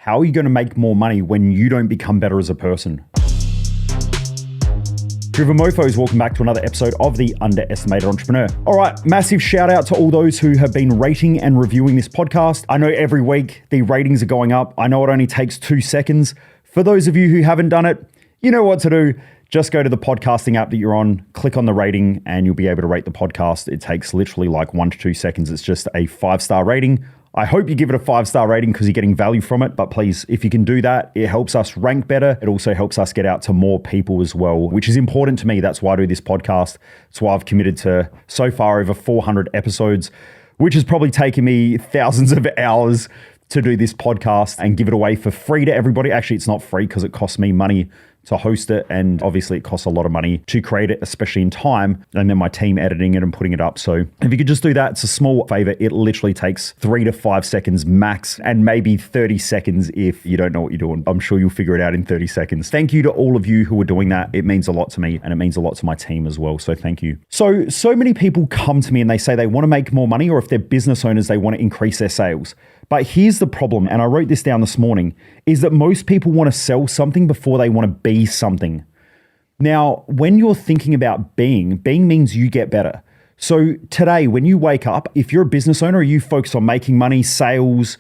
How are you going to make more money when you don't become better as a person? Driven Mofos, welcome back to another episode of The Underestimated Entrepreneur. All right, massive shout out to all those who have been rating and reviewing this podcast. I know every week the ratings are going up. I know it only takes 2 seconds. For those of you who haven't done it, you know what to do. Just go to the podcasting app that you're on, click on the rating, and you'll be able to rate the podcast. It takes literally like 1 to 2 seconds. It's just a 5-star rating. I hope you give it a 5-star rating because you're getting value from it. But please, if you can do that, it helps us rank better. It also helps us get out to more people as well, which is important to me. That's why I do this podcast. That's why I've committed to so far over 400 episodes, which has probably taken me thousands of hours to do this podcast and give it away for free to everybody. Actually, it's not free because it costs me money to host it. And obviously it costs a lot of money to create it, especially in time. And then my team editing it and putting it up. So if you could just do that, it's a small favor. It literally takes 3 to 5 seconds max, and maybe 30 seconds if you don't know what you're doing. I'm sure you'll figure it out in 30 seconds. Thank you to all of you who are doing that. It means a lot to me and it means a lot to my team as well. So thank you. So many people come to me and they say they want to make more money, or if they're business owners, they want to increase their sales. But here's the problem, and I wrote this down this morning, is that most people want to sell something before they want to be something. Now, when you're thinking about being means you get better. So today, when you wake up, if you're a business owner, are you focused on making money, sales,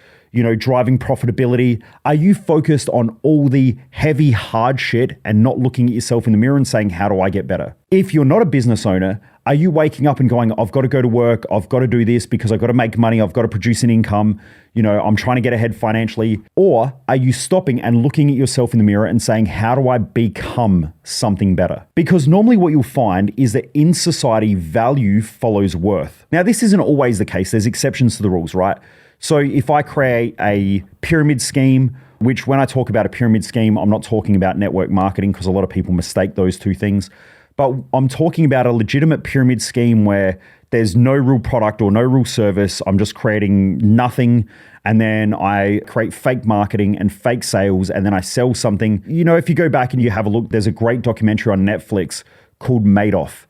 driving profitability? Are you focused on all the heavy, hard shit and not looking at yourself in the mirror and saying, how do I get better? If you're not a business owner, are you waking up and going, I've got to go to work, I've got to do this because I've got to make money, I've got to produce an income, I'm trying to get ahead financially? Or are you stopping and looking at yourself in the mirror and saying, how do I become something better? Because normally what you'll find is that in society, value follows worth. Now, this isn't always the case. There's exceptions to the rules, right? So if I create a pyramid scheme, which when I talk about a pyramid scheme, I'm not talking about network marketing because a lot of people mistake those two things. But I'm talking about a legitimate pyramid scheme where there's no real product or no real service. I'm just creating nothing. And then I create fake marketing and fake sales. And then I sell something. If you go back and you have a look, there's a great documentary on Netflix called Madoff.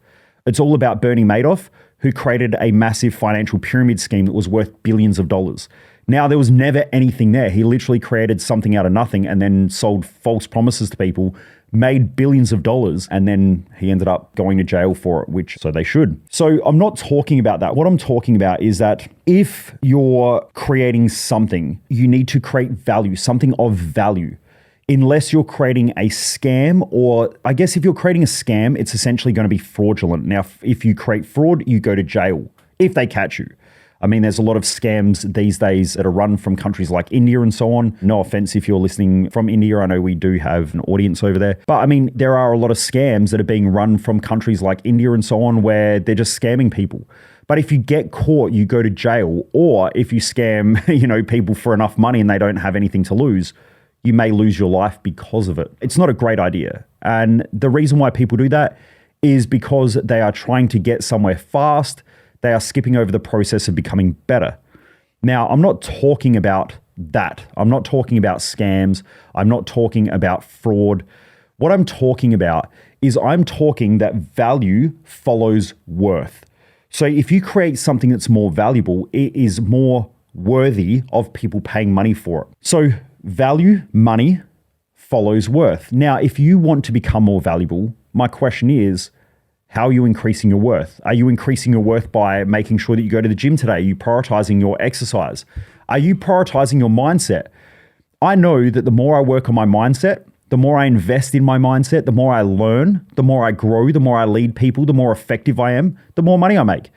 It's all about Bernie Madoff, who created a massive financial pyramid scheme that was worth billions of dollars. Now, there was never anything there. He literally created something out of nothing and then sold false promises to people, made billions of dollars, and then he ended up going to jail for it, so they should. So I'm not talking about that. What I'm talking about is that if you're creating something, you need to create value, something of value. Unless you're creating a scam, or I guess if you're creating a scam, it's essentially going to be fraudulent. Now, if you create fraud, you go to jail if they catch you. I mean, there's a lot of scams these days that are run from countries like India and so on. No offense if you're listening from India. I know we do have an audience over there. But I mean, there are a lot of scams that are being run from countries like India and so on where they're just scamming people. But if you get caught, you go to jail. Or if you scam, people for enough money and they don't have anything to lose, you may lose your life because of it. It's not a great idea. And the reason why people do that is because they are trying to get somewhere fast. They are skipping over the process of becoming better. Now, I'm not talking about that. I'm not talking about scams. I'm not talking about fraud. What I'm talking about is I'm talking that value follows worth. So if you create something that's more valuable, it is more worthy of people paying money for it. So value, money follows worth. Now, if you want to become more valuable, my question is, how are you increasing your worth? Are you increasing your worth by making sure that you go to the gym today? Are you prioritizing your exercise? Are you prioritizing your mindset? I know that the more I work on my mindset, the more I invest in my mindset, the more I learn, the more I grow, the more I lead people, the more effective I am, the more money I make.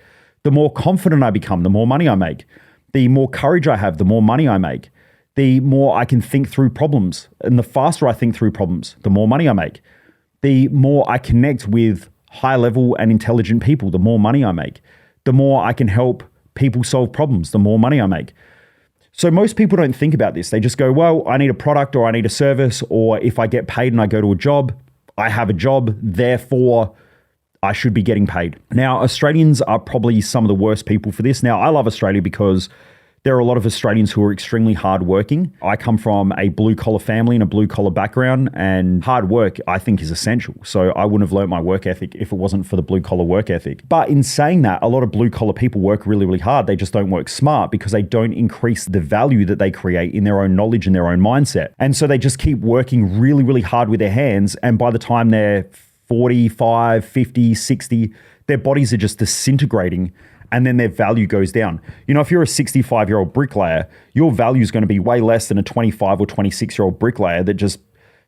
The more confident I become, the more money I make. The more courage I have, the more money I make. The more I can think through problems. And the faster I think through problems, the more money I make. The more I connect with high level and intelligent people, the more money I make. The more I can help people solve problems, the more money I make. So most people don't think about this. They just go, well, I need a product or I need a service, or if I get paid and I go to a job, I have a job, therefore I should be getting paid. Now, Australians are probably some of the worst people for this. Now, I love Australia because There are a lot of Australians who are extremely hardworking. I come from a blue-collar family and a blue-collar background, and hard work, I think, is essential. So I wouldn't have learnt my work ethic if it wasn't for the blue-collar work ethic. But in saying that, a lot of blue-collar people work really, really hard. They just don't work smart because they don't increase the value that they create in their own knowledge and their own mindset. And so they just keep working really, really hard with their hands. And by the time they're 45, 50, 60, their bodies are just disintegrating, and then their value goes down. You know, if you're a 65-year-old bricklayer, your value is going to be way less than a 25 or 26-year-old bricklayer that just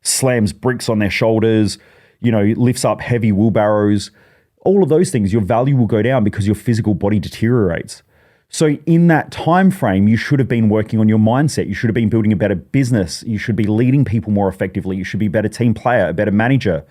slams bricks on their shoulders, you know, lifts up heavy wheelbarrows. All of those things, your value will go down because your physical body deteriorates. So in that time frame, you should have been working on your mindset. You should have been building a better business. You should be leading people more effectively. You should be a better team player, a better manager.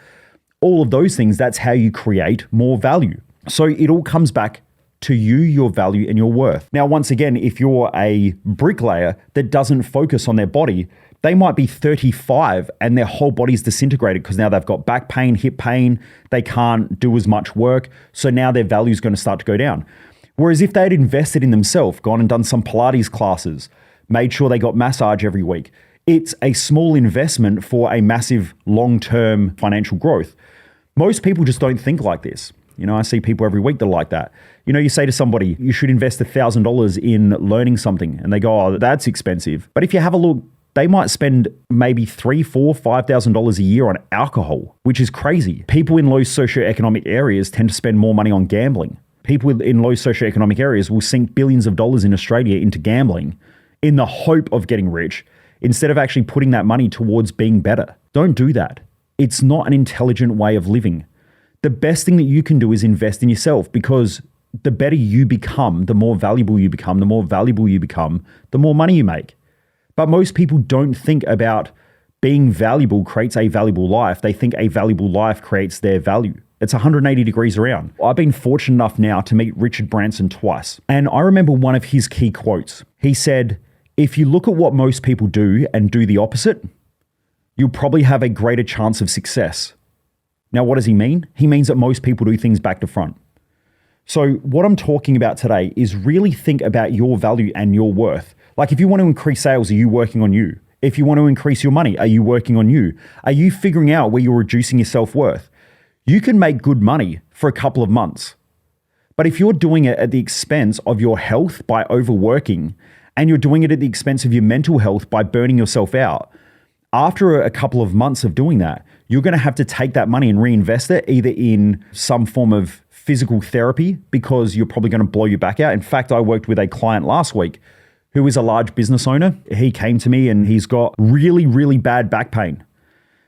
All of those things, that's how you create more value. So it all comes back to you, your value, and your worth. Now, once again, if you're a bricklayer that doesn't focus on their body, they might be 35 and their whole body's disintegrated because now they've got back pain, hip pain, they can't do as much work. So now their value is going to start to go down. Whereas if they had invested in themselves, gone and done some Pilates classes, made sure they got massage every week, it's a small investment for a massive long-term financial growth. Most people just don't think like this. You know, I see people every week that are like that. You know, you say to somebody, you should invest $1,000 in learning something. And they go, oh, that's expensive. But if you have a look, they might spend maybe $3,000, $4,000, $5,000 a year on alcohol, which is crazy. People in low socioeconomic areas tend to spend more money on gambling. People in low socioeconomic areas will sink billions of dollars in Australia into gambling in the hope of getting rich instead of actually putting that money towards being better. Don't do that. It's not an intelligent way of living. The best thing that you can do is invest in yourself, because the better you become, the more valuable you become, the more valuable you become, the more money you make. But most people don't think about being valuable creates a valuable life. They think a valuable life creates their value. It's 180 degrees around. I've been fortunate enough now to meet Richard Branson twice. And I remember one of his key quotes. He said, if you look at what most people do and do the opposite, you'll probably have a greater chance of success. Now, what does he mean? He means that most people do things back to front. So what I'm talking about today is really think about your value and your worth. Like, if you want to increase sales, are you working on you? If you want to increase your money, are you working on you? Are you figuring out where you're reducing your self-worth? You can make good money for a couple of months. But if you're doing it at the expense of your health by overworking, and you're doing it at the expense of your mental health by burning yourself out, after a couple of months of doing that, you're going to have to take that money and reinvest it either in some form of physical therapy, because you're probably going to blow your back out. In fact, I worked with a client last week who is a large business owner. He came to me and he's got really, really bad back pain.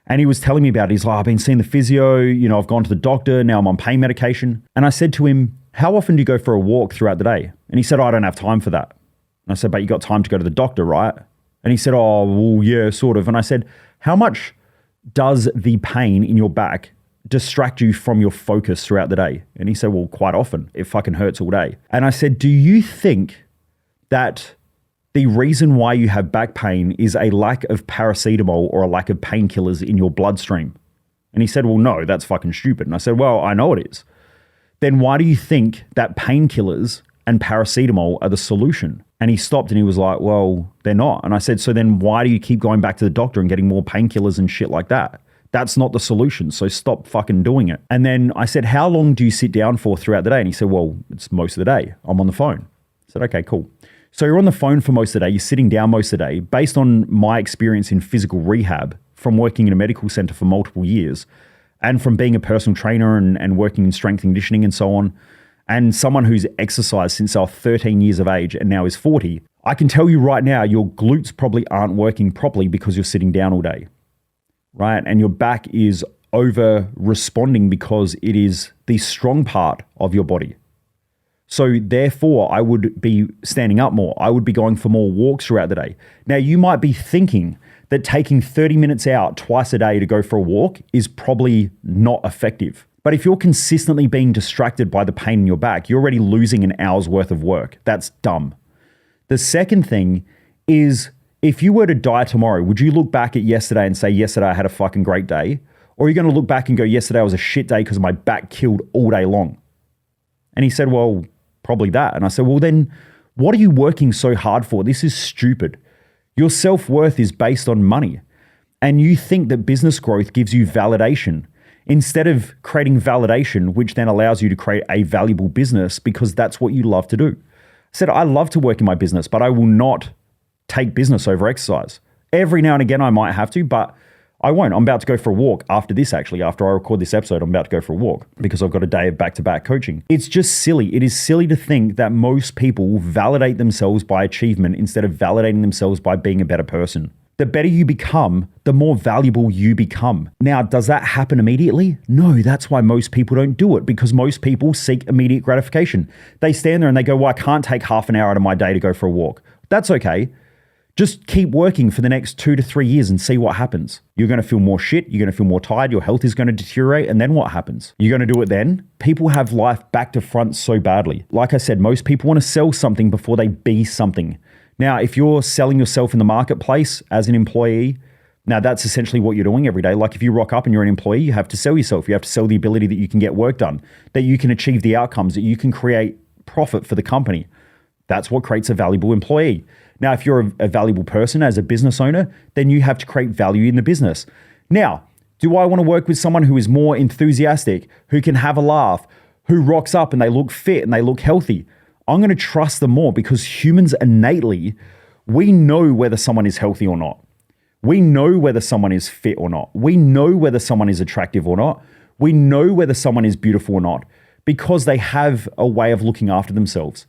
And he was telling me about it. He's like, I've been seeing the physio, you know, I've gone to the doctor, now I'm on pain medication. And I said to him, how often do you go for a walk throughout the day? And he said, I don't have time for that. And I said, but you got time to go to the doctor, right? And he said, oh, well, yeah, sort of. And I said, how much does the pain in your back distract you from your focus throughout the day? And he said, well, quite often. It fucking hurts all day. And I said, do you think that the reason why you have back pain is a lack of paracetamol or a lack of painkillers in your bloodstream? And he said, well, no, that's fucking stupid. And I said, well, I know it is. Then why do you think that painkillers and paracetamol are the solution? And he stopped and he was like, well, they're not. And I said, so then why do you keep going back to the doctor and getting more painkillers and shit like that? That's not the solution. So stop fucking doing it. And then I said, how long do you sit down for throughout the day? And he said, well, it's most of the day. I'm on the phone. I said, okay, cool. So you're on the phone for most of the day. You're sitting down most of the day. Based on my experience in physical rehab from working in a medical center for multiple years and from being a personal trainer and working in strength and conditioning and so on, and someone who's exercised since I was 13 years of age and now is 40, I can tell you right now, your glutes probably aren't working properly because you're sitting down all day, right? And your back is over responding because it is the strong part of your body. So therefore, I would be standing up more. I would be going for more walks throughout the day. Now, you might be thinking that taking 30 minutes out twice a day to go for a walk is probably not effective. But if you're consistently being distracted by the pain in your back, you're already losing an hour's worth of work. That's dumb. The second thing is, if you were to die tomorrow, would you look back at yesterday and say, yesterday I had a fucking great day? Or are you going to look back and go, yesterday was a shit day because my back killed all day long? And he said, well, probably that. And I said, well, then What are you working so hard for? This is stupid. Your self-worth is based on money. And you think that business growth gives you validation instead of creating validation, which then allows you to create a valuable business because that's what you love to do. I said, I love to work in my business, but I will not take business over exercise. Every now and again, I might have to, but I won't. I'm about to go for a walk after this, actually. After I record this episode, I'm about to go for a walk because I've got a day of back-to-back coaching. It's just silly. It is silly to think that most people validate themselves by achievement instead of validating themselves by being a better person. The better you become, the more valuable you become. Now, does that happen immediately? No, that's why most people don't do it, because most people seek immediate gratification. They stand there and they go, well, I can't take half an hour out of my day to go for a walk. That's okay. Just keep working for the next 2 to 3 years and see what happens. You're going to feel more shit. You're going to feel more tired. Your health is going to deteriorate. And then what happens? You're going to do it then? People have life back to front so badly. Like I said, most people want to sell something before they be something. Now, if you're selling yourself in the marketplace as an employee, now that's essentially what you're doing every day. Like if you rock up and you're an employee, you have to sell yourself. You have to sell the ability that you can get work done, that you can achieve the outcomes, that you can create profit for the company. That's what creates a valuable employee. Now, if you're a valuable person as a business owner, then you have to create value in the business. Now, do I want to work with someone who is more enthusiastic, who can have a laugh, who rocks up and they look fit and they look healthy? I'm going to trust them more because humans innately, we know whether someone is healthy or not. We know whether someone is fit or not. We know whether someone is attractive or not. We know whether someone is beautiful or not because they have a way of looking after themselves.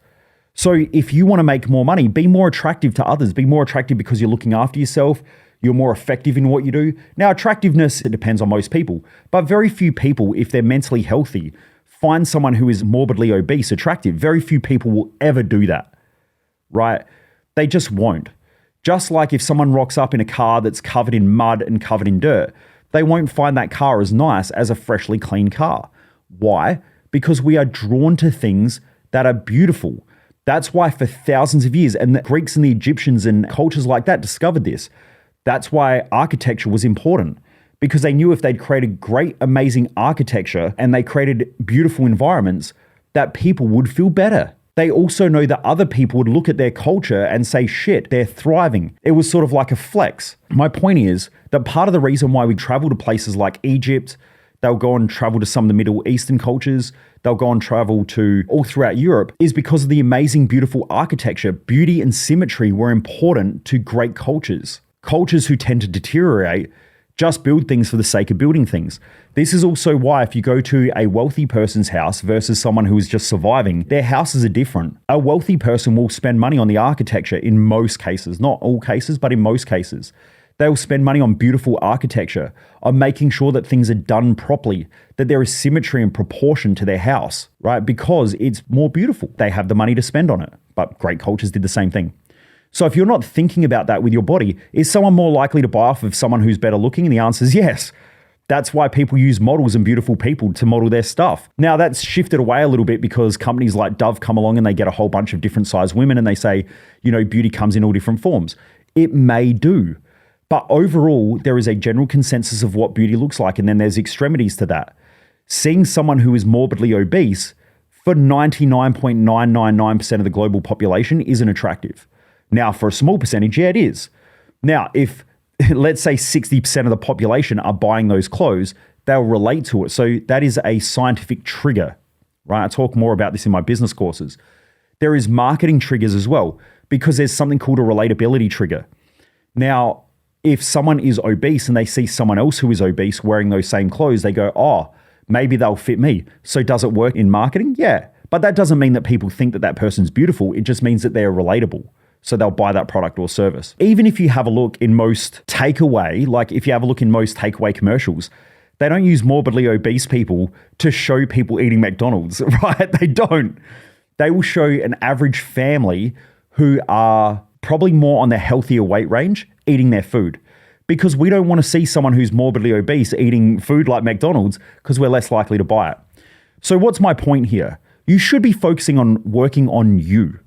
So if you want to make more money, be more attractive to others. Be more attractive because you're looking after yourself. You're more effective in what you do. Now, attractiveness, it depends on most people, but very few people, if they're mentally healthy, find someone who is morbidly obese attractive. Very few people will ever do that, right? They just won't. Just like if someone rocks up in a car that's covered in mud and covered in dirt, they won't find that car as nice as a freshly clean car. Why? Because we are drawn to things that are beautiful. That's why for thousands of years, and the Greeks and the Egyptians and cultures like that discovered this. That's why architecture was important, because they knew if they'd created great, amazing architecture and they created beautiful environments, that people would feel better. They also know that other people would look at their culture and say, shit, they're thriving. It was sort of like a flex. My point is that part of the reason why we travel to places like Egypt, they'll go and travel to some of the Middle Eastern cultures, they'll go and travel to all throughout Europe, is because of the amazing, beautiful architecture. Beauty and symmetry were important to great cultures. Cultures who tend to deteriorate just build things for the sake of building things. This is also why if you go to a wealthy person's house versus someone who is just surviving, their houses are different. A wealthy person will spend money on the architecture in most cases, not all cases, but in most cases. They'll spend money on beautiful architecture, on making sure that things are done properly, that there is symmetry and proportion to their house, right? Because it's more beautiful. They have the money to spend on it, but great cultures did the same thing. So if you're not thinking about that with your body, is someone more likely to buy off of someone who's better looking? And the answer is yes. That's why people use models and beautiful people to model their stuff. Now that's shifted away a little bit because companies like Dove come along and they get a whole bunch of different size women and they say, you know, beauty comes in all different forms. It may do. But overall, there is a general consensus of what beauty looks like. And then there's extremities to that. Seeing someone who is morbidly obese for 99.999% of the global population isn't attractive. Now, for a small percentage, yeah, it is. Now, if let's say 60% of the population are buying those clothes, they'll relate to it. So that is a scientific trigger, right? I talk more about this in my business courses. There is marketing triggers as well, because there's something called a relatability trigger. Now, if someone is obese and they see someone else who is obese wearing those same clothes, they go, oh, maybe they'll fit me. So does it work in marketing? Yeah. But that doesn't mean that people think that that person's beautiful. It just means that they're relatable. So they'll buy that product or service. Even if you have a look in most takeaway, like if you have a look in most takeaway commercials, they don't use morbidly obese people to show people eating McDonald's, right? They don't. They will show an average family who are probably more on the healthier weight range eating their food, because we don't want to see someone who's morbidly obese eating food like McDonald's because we're less likely to buy it. So what's my point here? You should be focusing on working on you.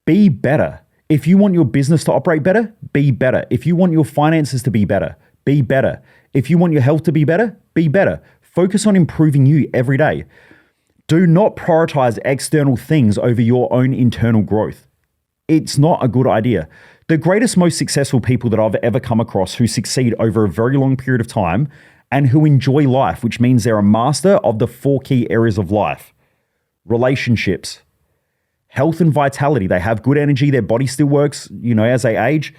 Be better. If you want your business to operate better, be better. If you want your finances to be better, be better. If you want your health to be better, be better. Focus on improving you every day. Do not prioritize external things over your own internal growth. It's not a good idea. The greatest, most successful people that I've ever come across who succeed over a very long period of time and who enjoy life, which means they're a master of the 4 key areas of life: relationships, health and vitality. They have good energy. Their body still works, as they age.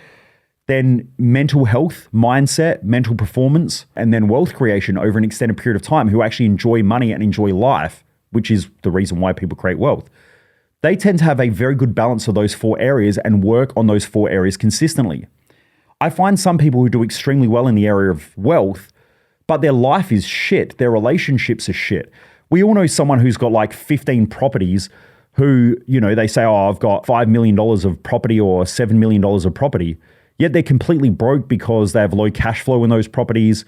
Then mental health, mindset, mental performance, and then wealth creation over an extended period of time, who actually enjoy money and enjoy life, which is the reason why people create wealth. They tend to have a very good balance of those 4 areas and work on those 4 areas consistently. I find some people who do extremely well in the area of wealth, but their life is shit. Their relationships are shit. We all know someone who's got like 15 properties who, they say, oh, I've got $5 million of property or $7 million of property, yet they're completely broke because they have low cash flow in those properties.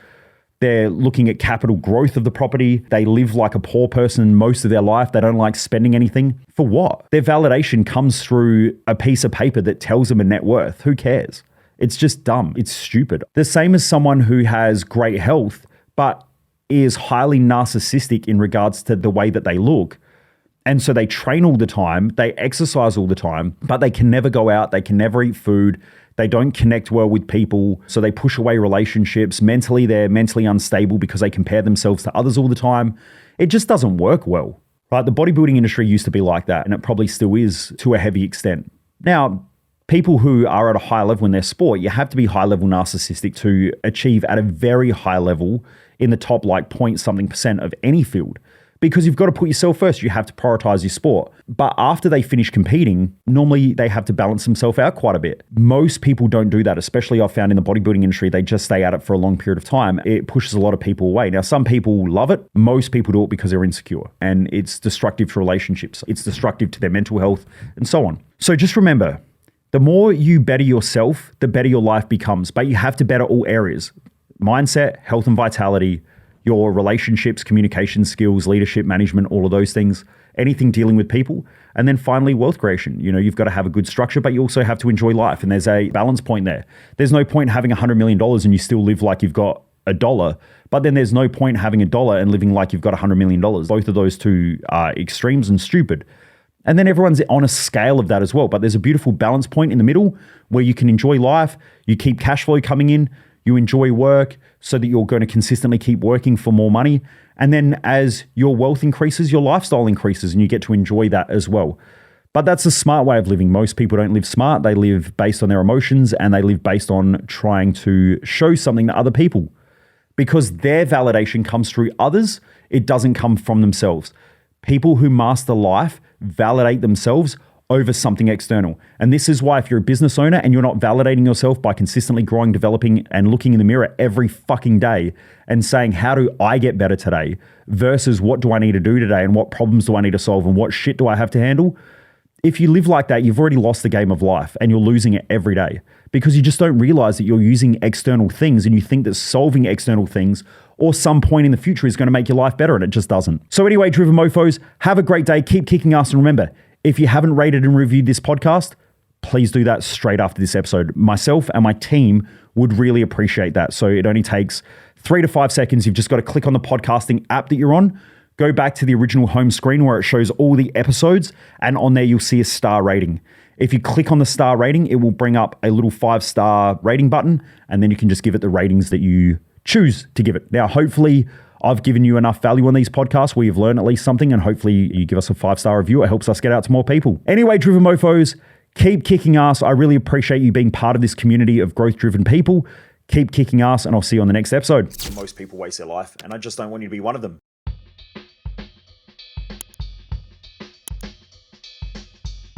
They're looking at capital growth of the property. They live like a poor person most of their life. They don't like spending anything. For what? Their validation comes through a piece of paper that tells them a net worth. Who cares? It's just dumb. It's stupid. The same as someone who has great health, but is highly narcissistic in regards to the way that they look. And so they train all the time, they exercise all the time, but they can never go out, they can never eat food, they don't connect well with people, so they push away relationships. Mentally, they're mentally unstable because they compare themselves to others all the time. It just doesn't work well, right? The bodybuilding industry used to be like that, and it probably still is to a heavy extent. Now, people who are at a high level in their sport, you have to be high level narcissistic to achieve at a very high level in the top like point something percent of any field. Because you've got to put yourself first. You have to prioritize your sport. But after they finish competing, normally they have to balance themselves out quite a bit. Most people don't do that, especially I've found in the bodybuilding industry. They just stay at it for a long period of time. It pushes a lot of people away. Now, some people love it. Most people do it because they're insecure. And it's destructive to relationships. It's destructive to their mental health and so on. So just remember, the more you better yourself, the better your life becomes. But you have to better all areas: mindset, health and vitality, your relationships, communication skills, leadership, management, all of those things, anything dealing with people. And then finally, wealth creation. You've got to have a good structure, but you also have to enjoy life. And there's a balance point there. There's no point having $100 million and you still live like you've got $1, but then there's no point having $1 and living like you've got $100 million. Both of those two are extremes and stupid. And then everyone's on a scale of that as well. But there's a beautiful balance point in the middle where you can enjoy life, you keep cash flow coming in, you enjoy work so that you're going to consistently keep working for more money. And then as your wealth increases, your lifestyle increases and you get to enjoy that as well. But that's a smart way of living. Most people don't live smart. They live based on their emotions and they live based on trying to show something to other people because their validation comes through others. It doesn't come from themselves. People who master life validate themselves over something external. And this is why if you're a business owner and you're not validating yourself by consistently growing, developing, and looking in the mirror every fucking day and saying, how do I get better today versus what do I need to do today and what problems do I need to solve and what shit do I have to handle? If you live like that, you've already lost the game of life and you're losing it every day because you just don't realize that you're using external things and you think that solving external things or some point in the future is going to make your life better and it just doesn't. So anyway, Driven Mofos, have a great day. Keep kicking ass. And remember, if you haven't rated and reviewed this podcast, please do that straight after this episode. Myself and my team would really appreciate that. So it only takes 3 to 5 seconds. You've just got to click on the podcasting app that you're on, go back to the original home screen where it shows all the episodes, and on there you'll see a star rating. If you click on the star rating, it will bring up a little 5-star rating button, and then you can just give it the ratings that you choose to give it. Now, hopefully, I've given you enough value on these podcasts where you've learned at least something, and hopefully you give us a 5-star review. It helps us get out to more people. Anyway, Driven Mofos, keep kicking ass. I really appreciate you being part of this community of growth-driven people. Keep kicking ass, and I'll see you on the next episode. Most people waste their life, and I just don't want you to be one of them.